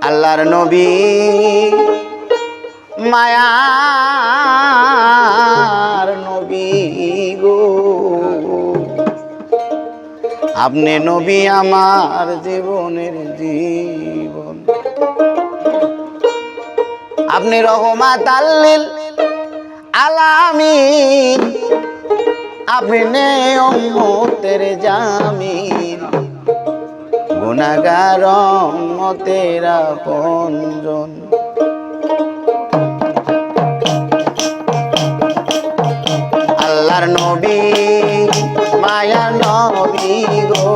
আল্লাহর নবী মায়ার নবী গো, আপনি নবী আমার জীবনের জীবন। আপনি রহমাত লিল আলামিন, আপনি উম্মতের জামিন, গুনাহগার উম্মতের আপনজন। আল্লাহর নবী মায়ার নবী গো,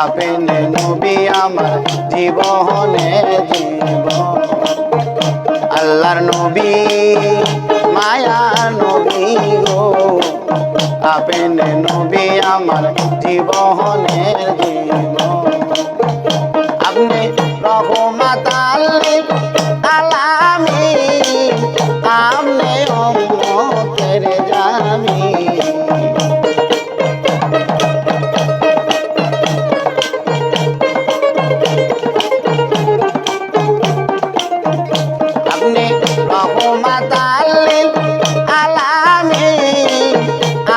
আপনি নবী আমার জীবনের জীবন। আল্লাহর নবী মায়ার নবী গো, আপনি নবী আমার জীবনের জীবন। আপনি রহমাতাল লিল আলামিন, আপনি উম্মতের জামিন। আপনি রহমাতাল লিল আলামিন,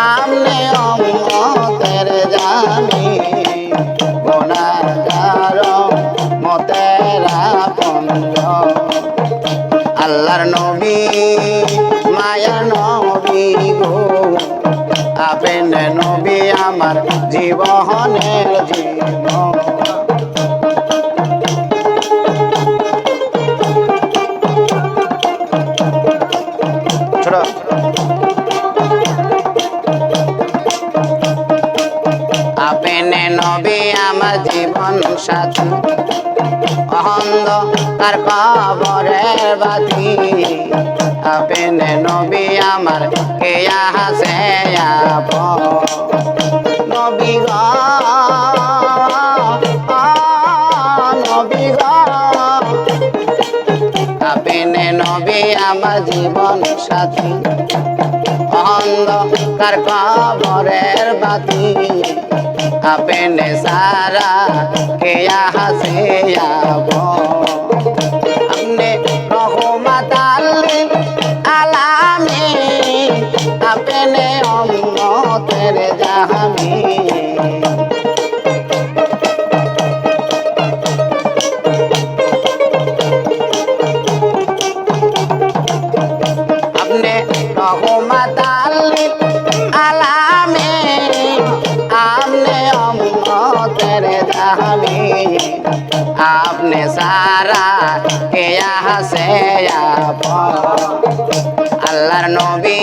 আপনি উম্মতের জামিন, গুনাহগার উম্মতের আপনজন। আল্লাহর নবী মায়ার নবী গো, আপনি নবী আমার জীবনের জীবন। আপনি নবী আমার জীবন সাথী, অন্ধকার কবরের বাতি। আপনি নবী আমার কে হাসে আপন। নবী গো নবী গো, আপনি নবী আমার জীবন সাথী, অন্ধকার কবরের বাতি। আপনি সারা কে হাসে আপন। আপনি রহমাতাল লিল আলামিন, আপনি উম্মতের জামিন। আপনি রহমাতাল লিল আলামিন, আপনি উম্মতের জামিন। আপনি সারা কে হাসে আপন। আল্লাহর নবী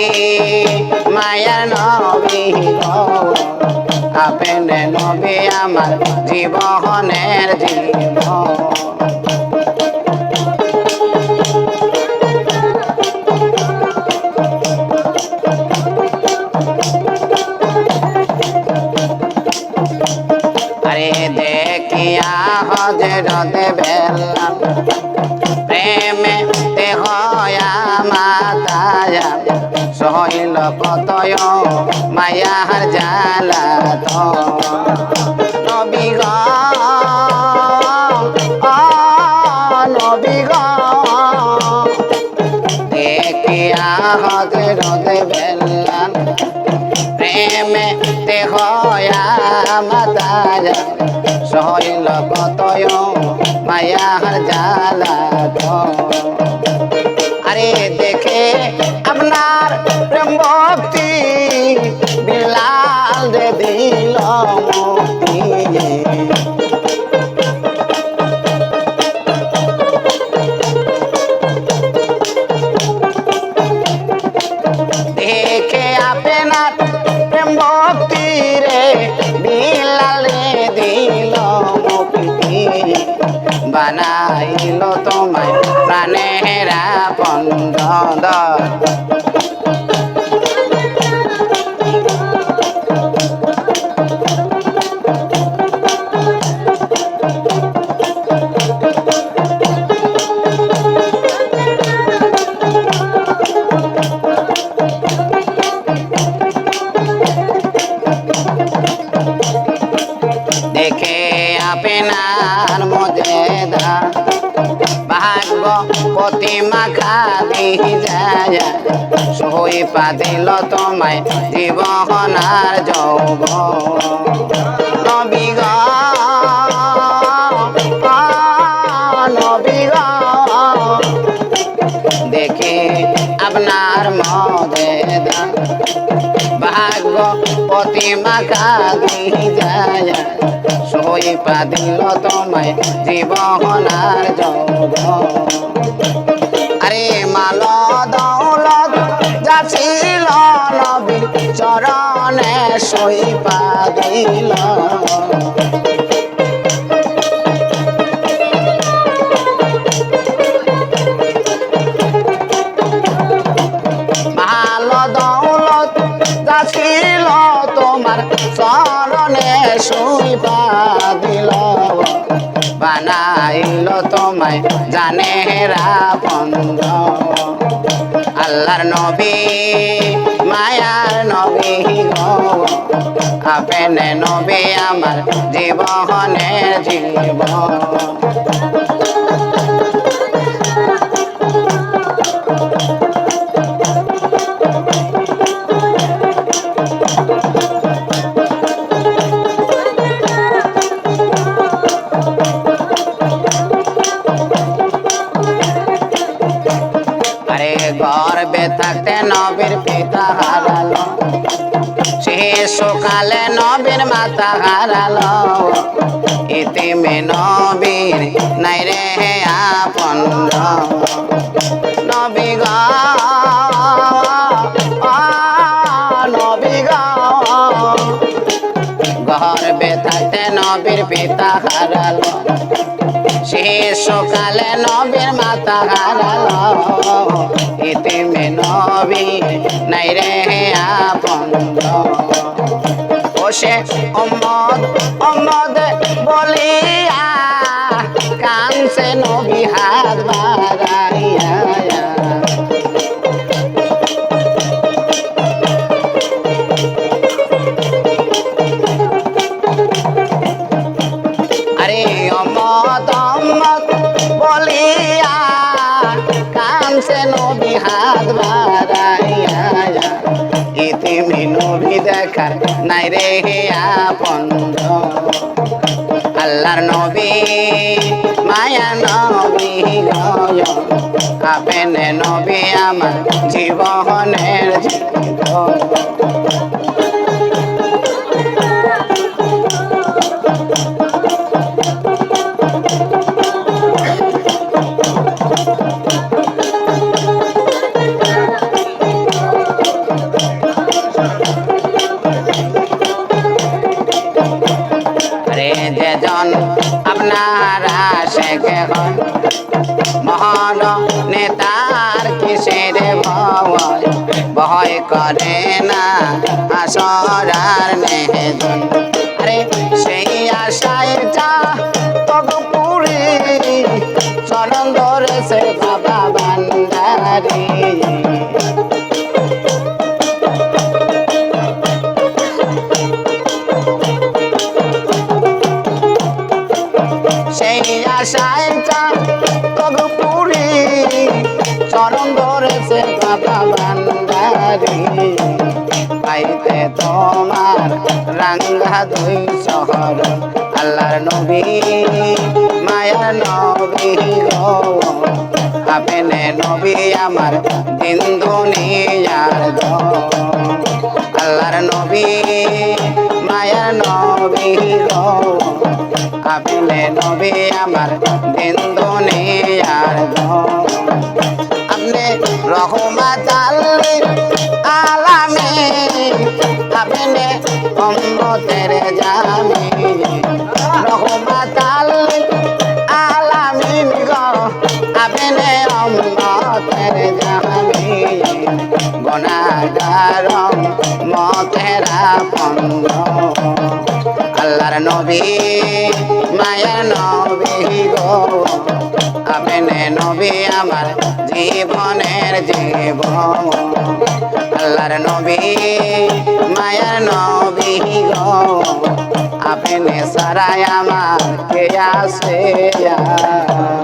মায়ার নবী গো, আপনি নবী আমার জীবনের জীবন। আরে দেখিয়া হযরত বেলাল, প্রেমে তে হয়া মাতায়া, সহিল কতয় মায়ার জ্বালাতন। নবী গো নবী গো, দেখিয়া হযরত বেলাল, প্রেমে তে হয়া মাতায়া, সহিল কতয় মায়ার জ্বালাতন। আরে দেখে আপনার প্রেম ভক্তি, বিলাল রে দিল মুক্তি। দেখে আপনার প্রেম ভক্তি রে, বিলাল রে দিল মুক্তি। বানাইল তোমায় প্রাণের আপনজন। দেখে আপনার মজেদা ভাগ্য প্রতিমা খাদি যায় সই পাদিল তোমায় জীবনার যৌব নবী গো নবী গো দেখে আপনার মজেদা ভাগ্য প্রতিমা খাদি যায় সই পাদিল তোমায় জীবনার যৌব আরে মাল দৌলত যাচ্ছিল নবীর চরণে সই পাদিল মাল দৌলত যাচ্ছিল তোমার চরণে সই পাদিল বানাইল তোমায় জানেরা বন্ধ আল্লাহর নবী মায়ার নবী গো আপনি নবী আমার জীবনের জীবন গর্বে থাকতে নবীর পিতা হারালো শিশুকালে নবীর মাতা হারালো ইতিমে নবীর নাই রে আপন নবী গো নবী গো গর্বে থাকতে নবীর পিতা হারালো শিশুকালে নবীর মাতা হারালো ইতিমে নবী নাই রে আপন ওসে উম্মত উম্মত বলিয়া কানছে নবী হাত বাড়াইয়া আরে উম্মত উম্মত বলিয়া কানছে নবী হাত বাড়াইয়া ইতিমে নবী দেখার নাই রে আপন আল্লাহর নবী মায়া নবী গয় আপনি নবী আমার জীবনের জীবন যেজন আপনারা শেখে হন মহান নেতার কিসের ভয় ভয় করে না আসরার নেজন আরে সেই আশায় যা তগপুরি চরণ ধরেছে বাবা ভান্ডারি সেই আশায় তগপুরি চরণ ধরেছে বাবা ভান্ডারি পাইতে তোমার রাঙ্গা দুই শহর আল্লাহর নবী মায়ার নবী গো আপনি নবী আমার দিন দুনিয়ার গো আল্লাহর নবী মায়ার নবী গো আপনি নবী আমার দিন দুনিয়ার গো আপনি রহমত আলামিন আপনি উম্মতের জামিন রহমত আলামিন গো আপনি উম্মতের জামিন গুনাহগার উম্মতের আপন আল্লাহর নবী মায়ার নবী গো আপনি নবী আমার জীবনের জীবন আল্লাহর নবী মায়ার নবী গো আপনি সারাই আমার কে আছে আর